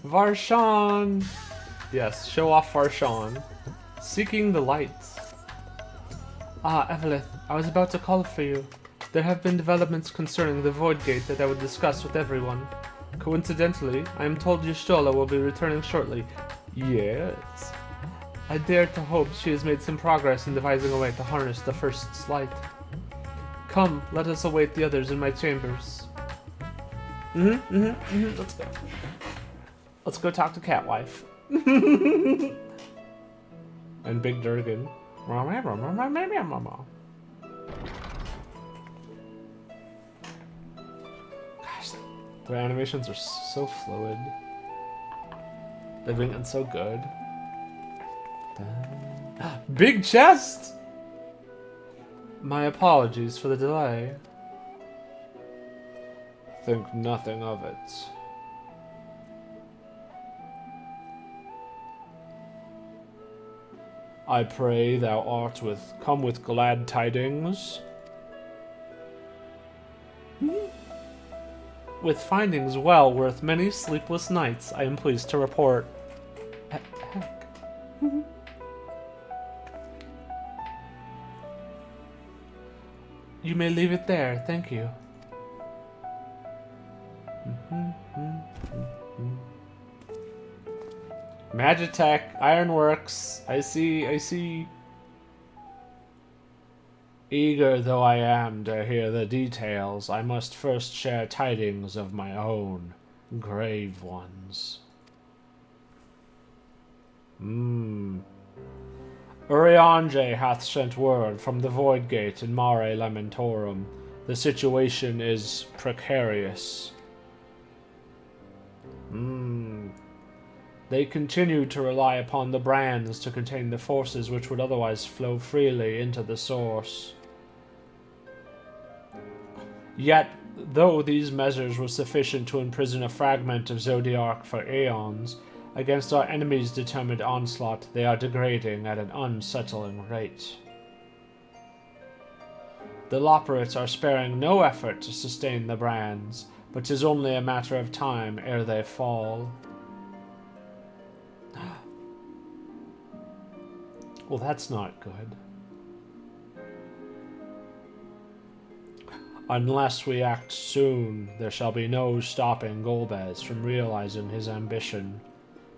Varshan! Yes, show off Varshan. Seeking the lights. Ah, Evelyth, I was about to call for you. There have been developments concerning the Void Gate that I would discuss with everyone. Coincidentally, I am told Y'shtola will be returning shortly. Yes. I dare to hope she has made some progress in devising a way to harness the First's light. Come, let us await the others in my chambers. Let's go. Let's go talk to Catwife. And Big Durgan. Gosh, their animations are so fluid. They've been so good. Big chest! My apologies for the delay. Think nothing of it. I pray thou art come with glad tidings. With findings well worth many sleepless nights, I am pleased to report. Heck. You may leave it there, thank you. Magitech, Ironworks, I see. Eager though I am to hear the details, I must first share tidings of my own grave ones. Urianger hath sent word from the Void Gate in Mare Lamentorum. The situation is precarious. They continue to rely upon the brands to contain the forces which would otherwise flow freely into the source. Yet, though these measures were sufficient to imprison a fragment of Zodiark for aeons, against our enemies' determined onslaught, they are degrading at an unsettling rate. The Loporrits are sparing no effort to sustain the brands, but 'tis only a matter of time ere they fall. Well, that's not good. Unless we act soon, there shall be no stopping Golbez from realizing his ambition.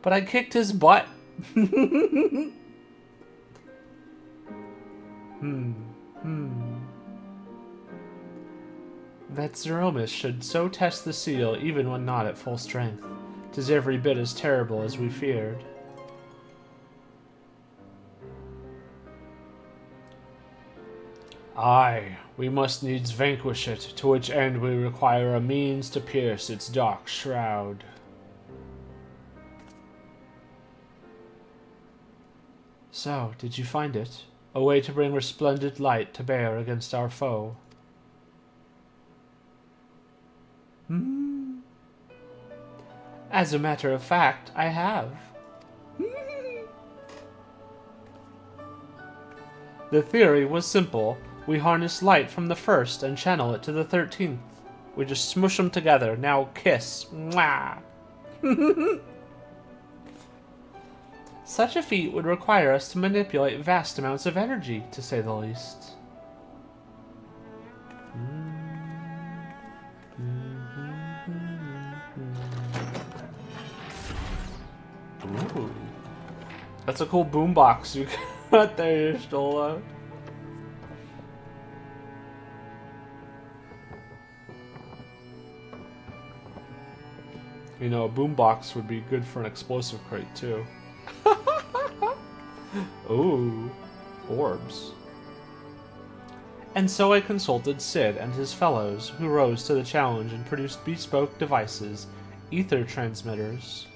But I kicked his butt. That Zeromus should so test the seal even when not at full strength. 'Tis every bit as terrible as we feared. Aye, we must needs vanquish it, to which end we require a means to pierce its dark shroud. So, did you find it? A way to bring resplendent light to bear against our foe? As a matter of fact, I have. The theory was simple. We harness light from the First and channel it to the 13th. We just smush them together. Now kiss. Mwah! Such a feat would require us to manipulate vast amounts of energy, to say the least. Ooh. That's a cool boombox you got there, Y'shtola. You know, a boombox would be good for an explosive crate, too. Ooh, orbs. And so I consulted Sid and his fellows, who rose to the challenge and produced bespoke devices, ether transmitters.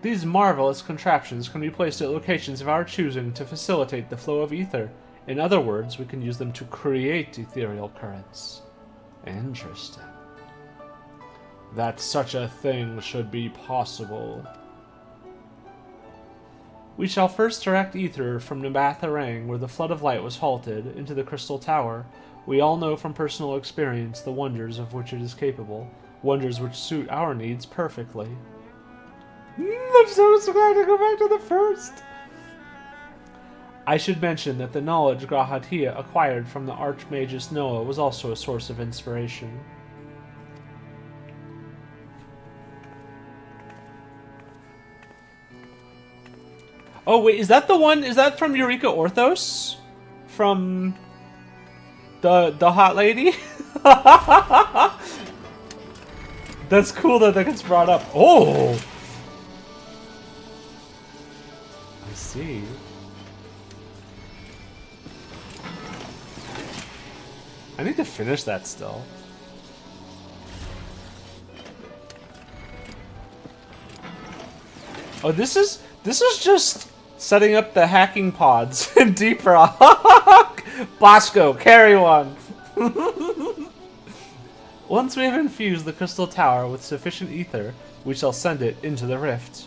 These marvelous contraptions can be placed at locations of our choosing to facilitate the flow of ether. In other words, we can use them to create ethereal currents. Interesting. That such a thing should be possible. We shall first direct ether from Nabatharang, where the flood of light was halted, into the Crystal Tower. We all know from personal experience the wonders of which it is capable. wonders which suit our needs perfectly. I'm so glad to go back to the first! I should mention that the knowledge Grahatia acquired from the Archmagus Noah was also a source of inspiration. Oh wait, is that the one? Is that from Eureka Orthos? From the hot lady? That's cool that gets brought up. Oh, I see. I need to finish that still. Oh, this is just setting up the hacking pods in Deep Rock. Bosco, carry one. Once we have infused the crystal tower with sufficient ether, we shall send it into the rift.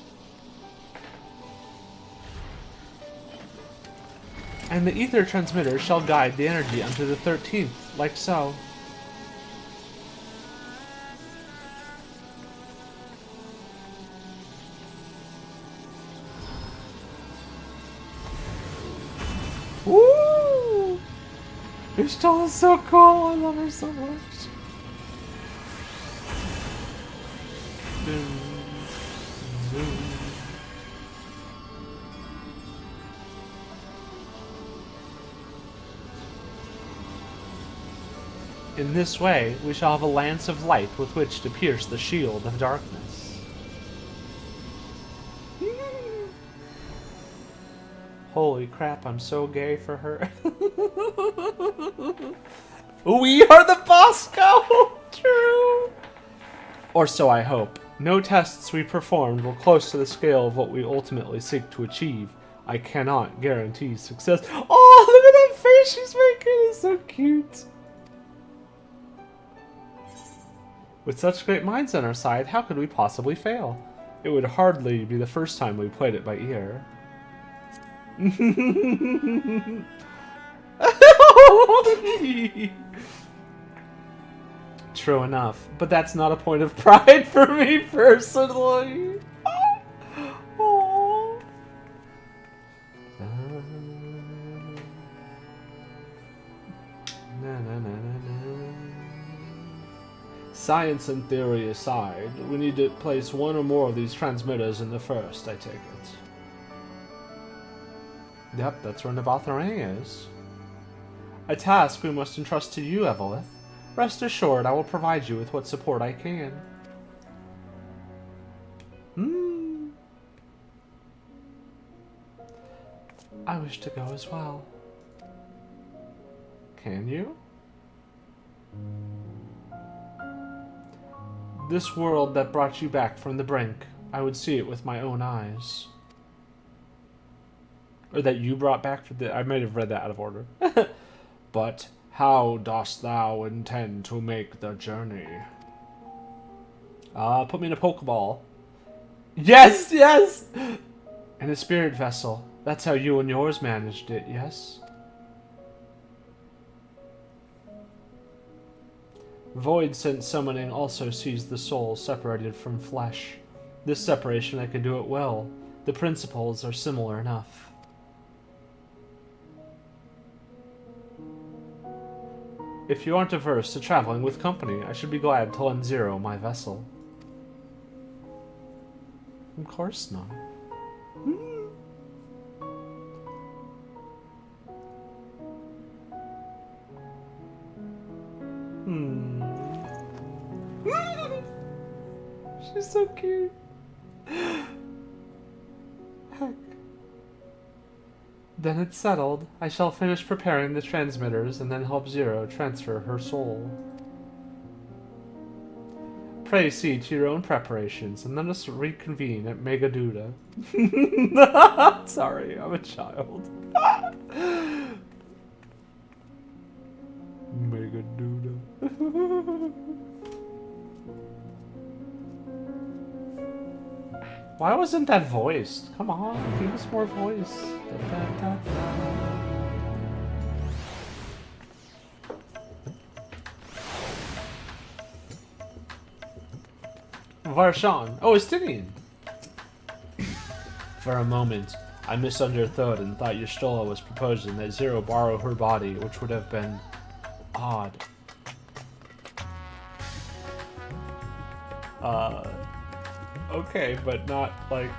And the ether transmitter shall guide the energy unto the 13th, like so. Woo! Ishtal is so cool, I love her so much. In this way, we shall have a lance of light with which to pierce the shield of darkness. Holy crap, I'm so gay for her. We are the Bosco! True! Or so I hope. No tests we performed were close to the scale of what we ultimately seek to achieve. I cannot guarantee success. Oh, look at that face she's making! It's so cute. With such great minds on our side, how could we possibly fail? It would hardly be the first time we played it by ear. True enough, but that's not a point of pride for me personally. Oh. Science and theory aside, we need to place one or more of these transmitters in the first, I take it. Yep, that's where Nabatharang is. A task we must entrust to you, Evelyth. Rest assured, I will provide you with what support I can. I wish to go as well. Can you? This world that brought you back from the brink, I would see it with my own eyes. Or that you brought back from the... I might have read that out of order. But how dost thou intend to make the journey? Put me in a Pokeball. Yes, yes! In a spirit vessel. That's how you and yours managed it, yes? Void sense summoning also sees the soul separated from flesh. This separation I can do it well. The principles are similar enough. If you aren't averse to traveling with company, I should be glad to lend Zero my vessel. Of course not. She's so cute. Heck. Then it's settled. I shall finish preparing the transmitters and then help Zero transfer her soul. Pray see to your own preparations and let us reconvene at Megaduda. Sorry, I'm a child. Megaduda. Why wasn't that voiced? Come on, give us more voice. Da, da, da, da. Varshan. Oh, Estinian. For a moment, I misunderstood and thought Yustola was proposing that Zero borrow her body, which would have been odd. Okay, but not like,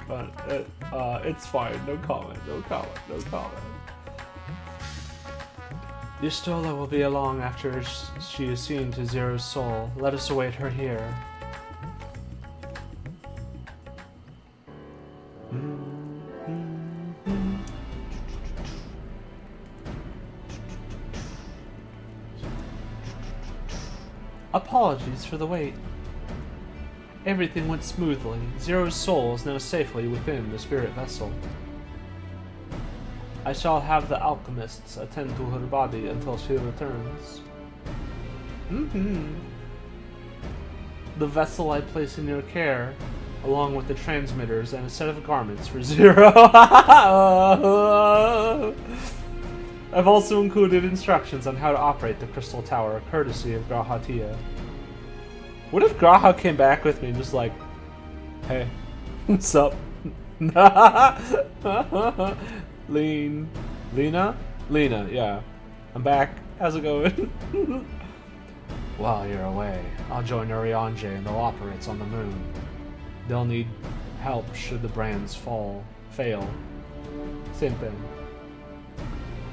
it's fine. No comment, no comment, no comment. Yustola will be along after she is seen to Zero's soul. Let us await her here. Apologies for the wait. Everything went smoothly. Zero's soul is now safely within the spirit vessel. I shall have the alchemists attend to her body until she returns. The vessel I place in your care, along with the transmitters and a set of garments for Zero. I've also included instructions on how to operate the crystal tower, courtesy of Grahatia. What if Graha came back with me and just like, hey, what's up? Lena, yeah. I'm back. How's it going? While you're away, I'll join Urianje and they'll operate on the moon. They'll need help should the brands fail. Same thing.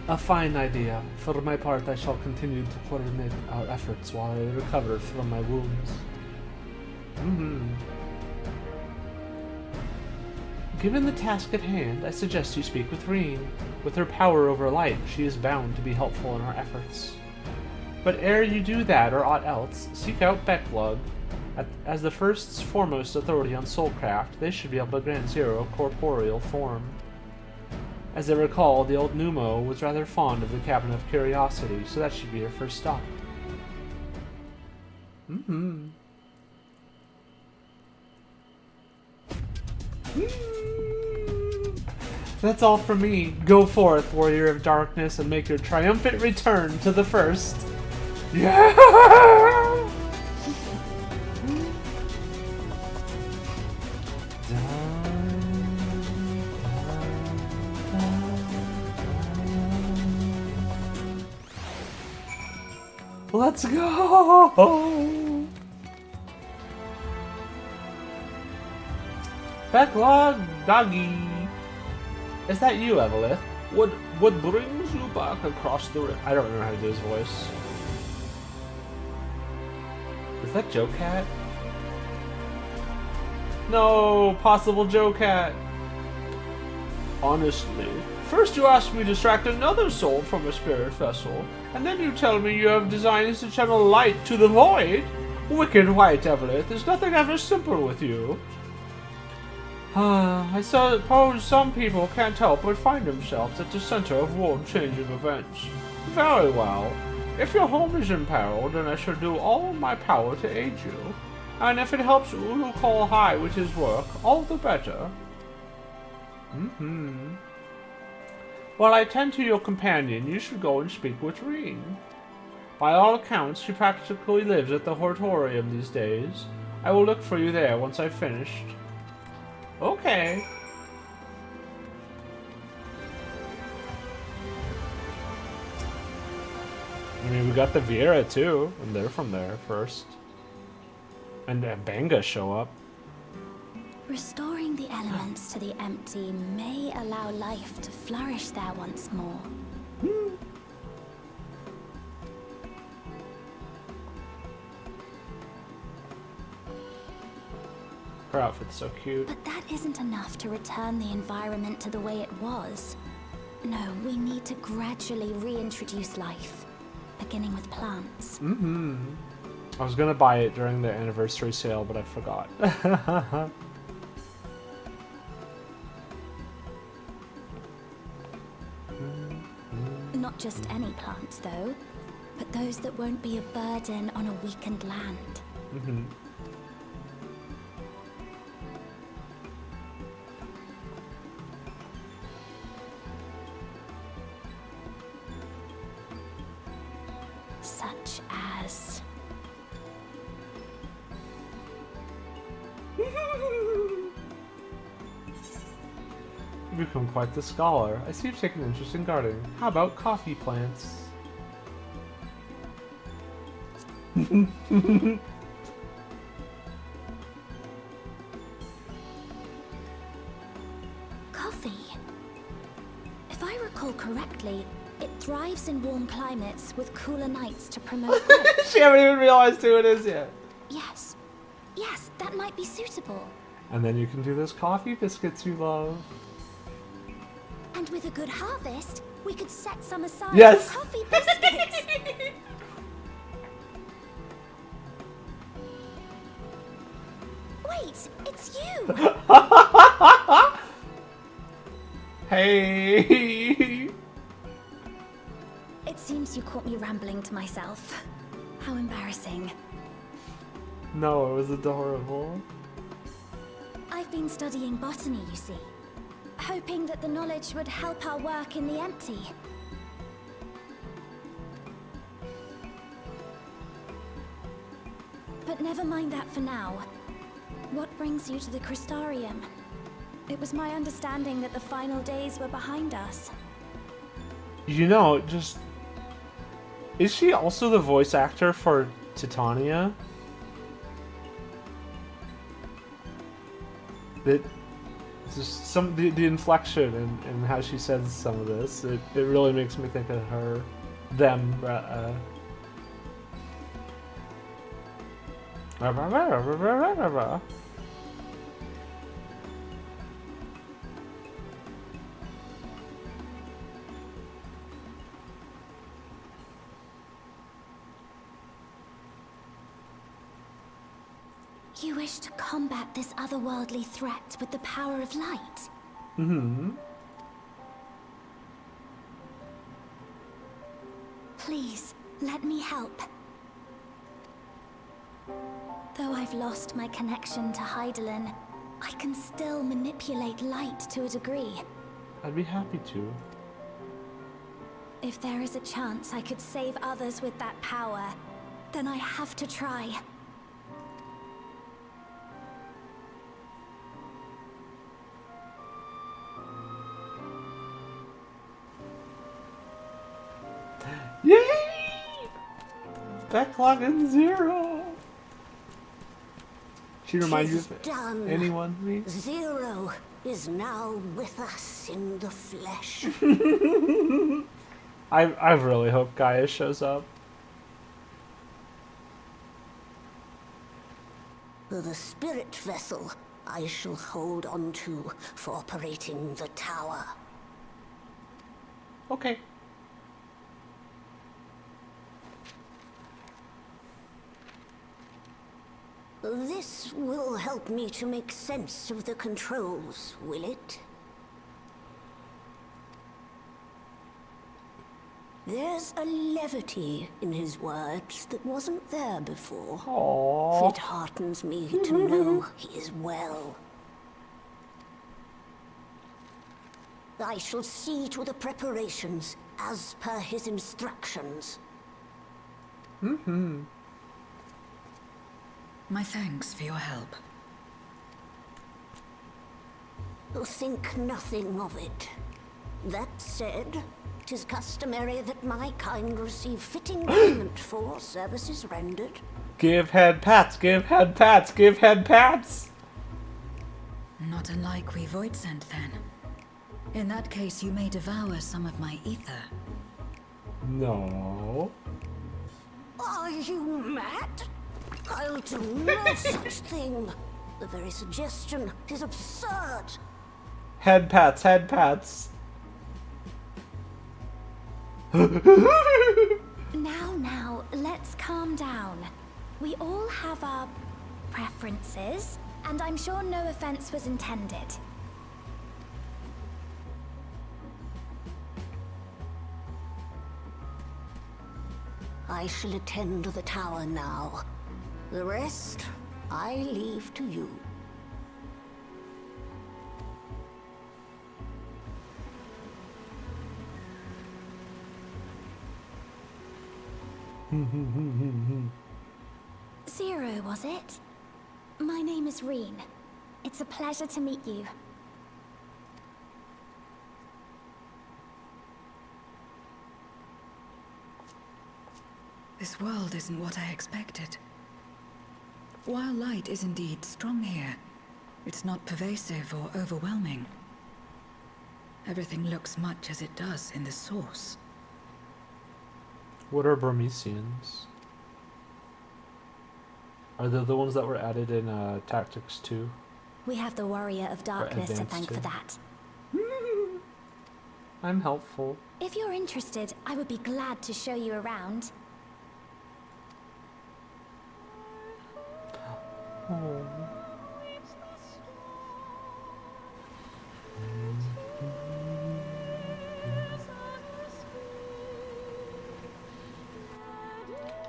A fine idea. For my part, I shall continue to coordinate our efforts while I recover from my wounds. Given the task at hand, I suggest you speak with Reen. With her power over light, she is bound to be helpful in our efforts. But ere you do that or aught else, seek out Becklug. As the first's foremost authority on soulcraft, they should be able to grant Zero corporeal form. As I recall, the old Numo was rather fond of the Cabin of Curiosity, so that should be her first stop. That's all from me. Go forth, Warrior of Darkness, and make your triumphant return to the first. Yeah! Let's go! Backlog doggy. Is that you, Evelyth? What brings you back across the river? I don't remember how to do his voice. Is that Joe Cat? No, possible Joe Cat. Honestly, first you ask me to extract another soul from a spirit vessel, and then you tell me you have designs to channel light to the void. Wicked white, Evelyth. There's nothing ever simple with you. I suppose some people can't help but find themselves at the center of world-changing events. Very well. If your home is imperiled, then I shall do all in my power to aid you. And if it helps Ulu call high with his work, all the better. While I tend to your companion, you should go and speak with Reen. By all accounts, she practically lives at the Hortorium these days. I will look for you there once I've finished. Okay. I mean, we got the Viera too, and they're from there first. And Banga show up. Restoring the elements to the empty may allow life to flourish there once more. Her outfit's so cute. But that isn't enough to return the environment to the way it was. No, we need to gradually reintroduce life, beginning with plants. I was gonna buy it during the anniversary sale, but I forgot. Not just any plants, though, but those that won't be a burden on a weakened land. Such as... You've become quite the scholar. I see you've taken an interest in gardening. How about coffee plants? Coffee. If I recall correctly, it thrives in warm climates with cooler nights to promote growth. She haven't even realized who it is yet. Yes. Yes, that might be suitable. And then you can do those coffee biscuits you love. And with a good harvest, we could set some aside Yes. for coffee biscuits. Wait, it's you! Hey! It seems you caught me rambling to myself. How embarrassing. No, it was adorable. I've been studying botany, you see. Hoping that the knowledge would help our work in the empty. But never mind that for now. What brings you to the Crystarium? It was my understanding that the final days were behind us. You know, just... Is she also the voice actor for Titania? That... Just some the inflection and how she says some of this, it really makes me think of her, them. You wish to combat this otherworldly threat with the power of light? Mm-hmm. Please, let me help. Though I've lost my connection to Hydaelyn, I can still manipulate light to a degree. I'd be happy to. If there is a chance I could save others with that power, then I have to try. Yay! Backlog and Zero. She reminds you of done. anyone, me? Zero is now with us in the flesh. I really hope Gaia shows up. The spirit vessel I shall hold on to for operating the tower. Okay. This will help me to make sense of the controls, will it? There's a levity in his words that wasn't there before. Aww. It heartens me to know he is well. I shall see to the preparations as per his instructions. Mm-hmm. My thanks for your help. Think nothing of it. That said, 'tis customary that my kind receive fitting payment for services rendered. Give head pats, give head pats, give head pats! Not unlike we void sent then. In that case, you may devour some of my ether. No. Are you mad? I'll do no such thing. The very suggestion is absurd. Head pats, head pats. Now, let's calm down. We all have our preferences, and I'm sure no offense was intended. I shall attend to the tower now. The rest, I leave to you. Zero, was it? My name is Reen. It's a pleasure to meet you. This world isn't what I expected. While light is indeed strong here, it's not pervasive or overwhelming. Everything looks much as it does in the source. What are Burmesians? Are they the ones that were added in Tactics 2? We have the Warrior of Darkness to Advanced thank for too. that. I'm helpful. If you're interested, I would be glad to show you around. Oh.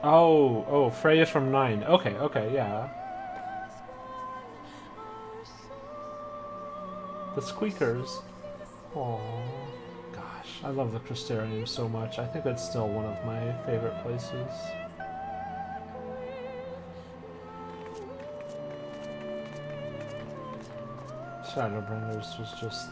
Oh, Freya from 9. Okay, yeah. The Squeakers. Oh, gosh, I love the Crystarium so much. I think it's still one of my favorite places. Shadowbringers was just...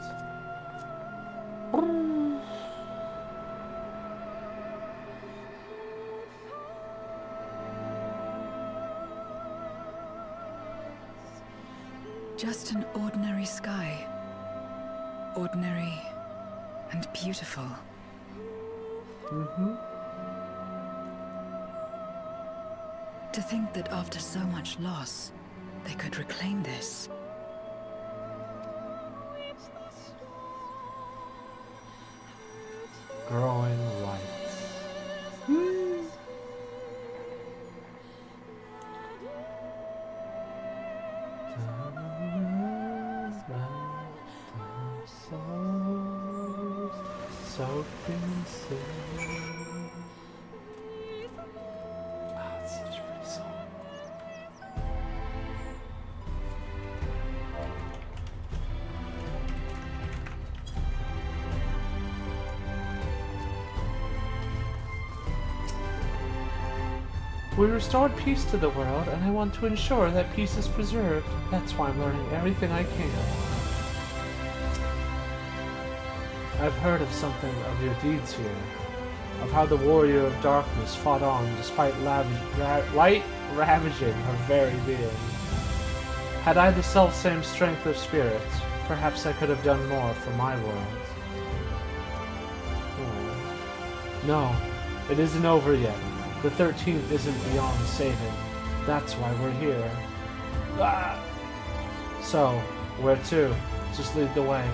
Just an ordinary sky. Ordinary and beautiful. Mm-hmm. To think that after so much loss, they could reclaim this. Growing lights. It's such a pretty song. We restored peace to the world, and I want to ensure that peace is preserved. That's why I'm learning everything I can. I've heard of something of your deeds here, of how the Warrior of Darkness fought on despite light ravaging her very being. Had I the self-same strength of spirit, perhaps I could have done more for my world. Oh. No, it isn't over yet. The 13th isn't beyond saving. That's why we're here. Ah! So, where to? Just lead the way.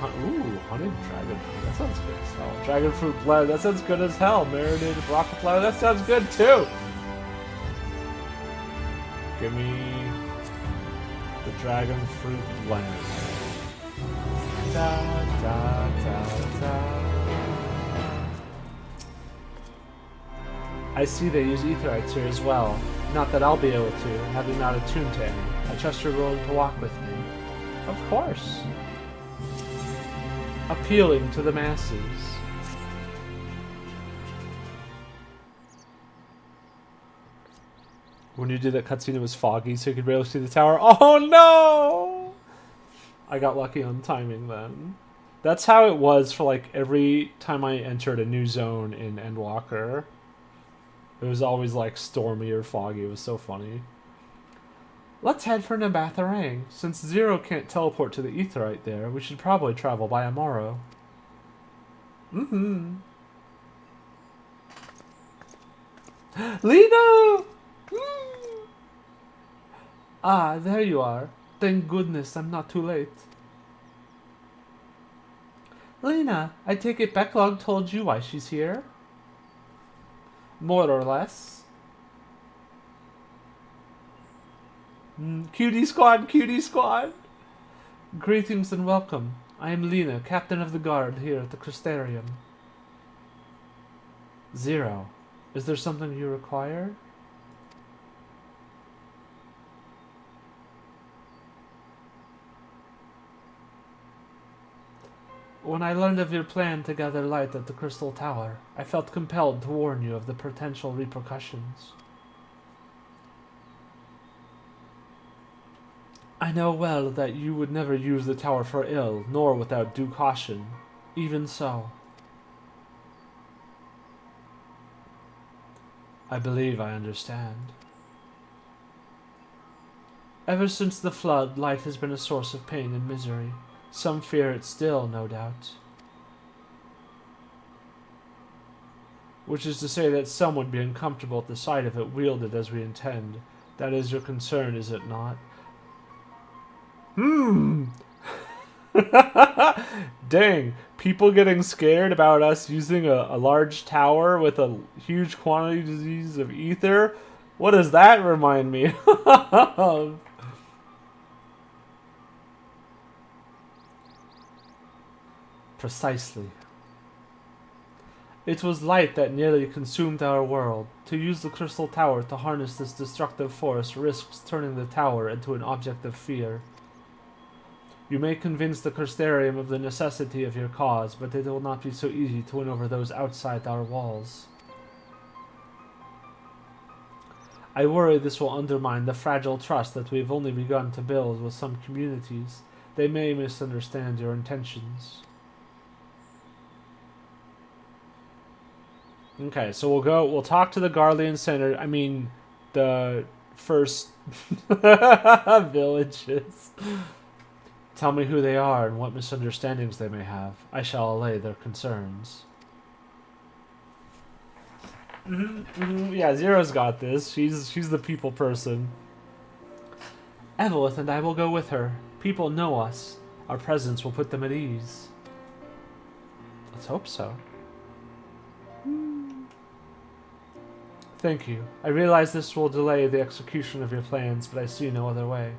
Ooh, honeyed dragon fruit. That sounds good as hell. Dragon fruit blend. That sounds good as hell. Marinated rocket flower. That sounds good too. Give me the dragon fruit blend. Da da da da. I see they use aetherites here as well. Not that I'll be able to, having not attuned to any. I trust you're willing to walk with me. Of course. Appealing to the masses. When you did that cutscene, it was foggy, so you could barely see the tower. Oh no! I got lucky on timing then. That's how it was for like every time I entered a new zone in Endwalker. It was always like stormy or foggy. It was so funny. Let's head for Nabatharang. Since Zero can't teleport to the aetherite there, we should probably travel by Amaro. Mm-hmm. Lino! Ah, there you are. Thank goodness I'm not too late. Lena, I take it Backlog told you why she's here? More or less. Cutie squad, cutie squad! Greetings and welcome. I am Lena, captain of the guard here at the Crystarium. Zero, is there something you require? When I learned of your plan to gather light at the Crystal Tower, I felt compelled to warn you of the potential repercussions. I know well that you would never use the tower for ill, nor without due caution. Even so. I believe I understand. Ever since the flood, light has been a source of pain and misery. Some fear it still, no doubt. Which is to say that some would be uncomfortable at the sight of it wielded as we intend. That is your concern, is it not? Dang, people getting scared about us using a large tower with a huge quantities of ether? What does that remind me of? Precisely. It was light that nearly consumed our world. To use the crystal tower to harness this destructive force risks turning the tower into an object of fear. You may convince the Crystarium of the necessity of your cause, but it will not be so easy to win over those outside our walls. I worry this will undermine the fragile trust that we've only begun to build with some communities. They may misunderstand your intentions. Okay, so we'll talk to the Garlean Center. I mean, the first villages. Tell me who they are and what misunderstandings they may have. I shall allay their concerns. Yeah, Zero's got this. She's the people person. Evelyth and I will go with her. People know us. Our presence will put them at ease. Let's hope so. Thank you. I realize this will delay the execution of your plans, but I see no other way.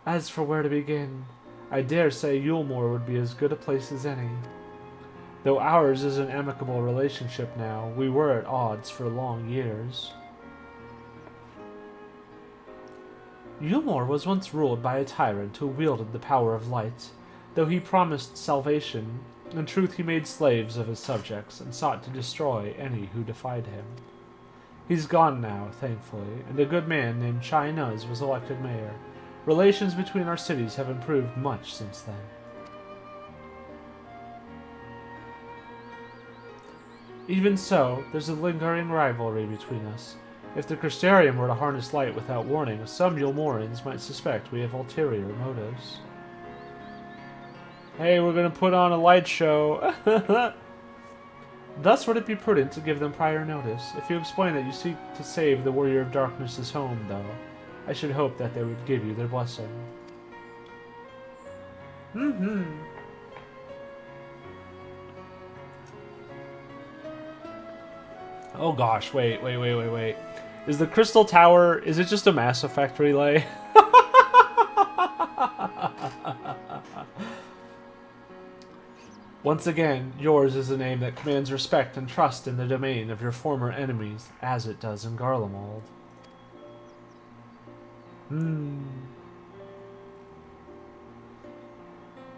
As for where to begin, I dare say Yulemoor would be as good a place as any. Though ours is an amicable relationship now, we were at odds for long years. Yulemoor was once ruled by a tyrant who wielded the power of light. Though he promised salvation, in truth he made slaves of his subjects and sought to destroy any who defied him. He's gone now, thankfully, and a good man named Shai Nuz was elected mayor. Relations between our cities have improved much since then. Even so, there's a lingering rivalry between us. If the Crystarium were to harness light without warning, some Yulemoorans might suspect we have ulterior motives. Hey, we're gonna put on a light show. Thus would it be prudent to give them prior notice. If you explain that you seek to save the Warrior of Darkness's home, though, I should hope that they would give you their blessing. Oh gosh, wait. Is the Crystal Tower, is it just a Mass Effect relay? Once again, yours is a name that commands respect and trust in the domain of your former enemies, as it does in Garlemald.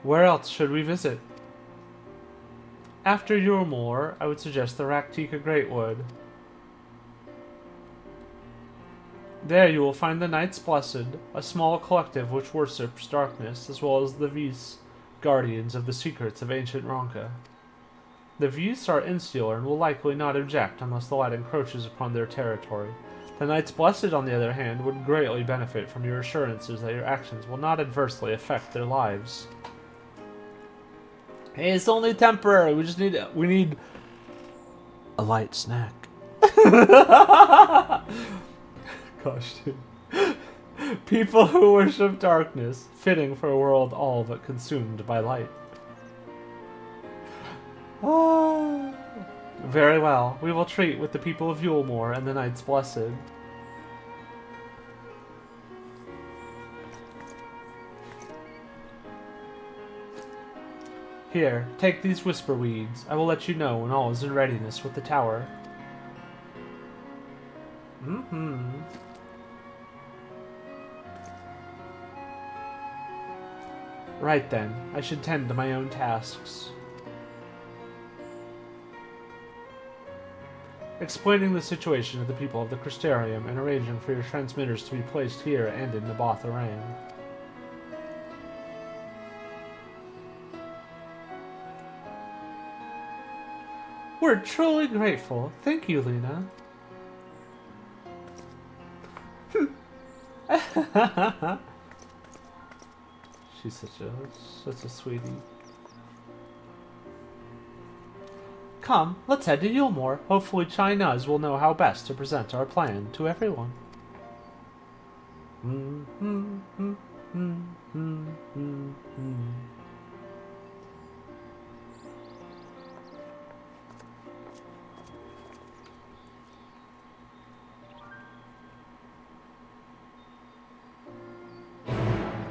Where else should we visit? After Yulemoor, I would suggest the Raktika Greatwood. There you will find the Knights Blessed, a small collective which worships darkness, as well as the Vis, guardians of the secrets of ancient Ronka. The Vis are insular and will likely not object unless the light encroaches upon their territory. The Knights Blessed, on the other hand, would greatly benefit from your assurances that your actions will not adversely affect their lives. Hey, it's only temporary. We need a light snack. Gosh, dude. People who worship darkness, fitting for a world all but consumed by light. Oh. Very well. We will treat with the people of Yulemoor and the Knights Blessed. Here, take these whisper weeds. I will let you know when all is in readiness with the tower. Right then, I should tend to my own tasks. Explaining the situation to the people of the Crystarium and arranging for your transmitters to be placed here and in the Botharang. We're truly grateful. Thank you, Lena. She's such a sweetie. Come, let's head to Yulmore. Hopefully Chinese will know how best to present our plan to everyone.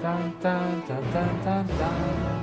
Dun, dun, dun, dun, dun, dun.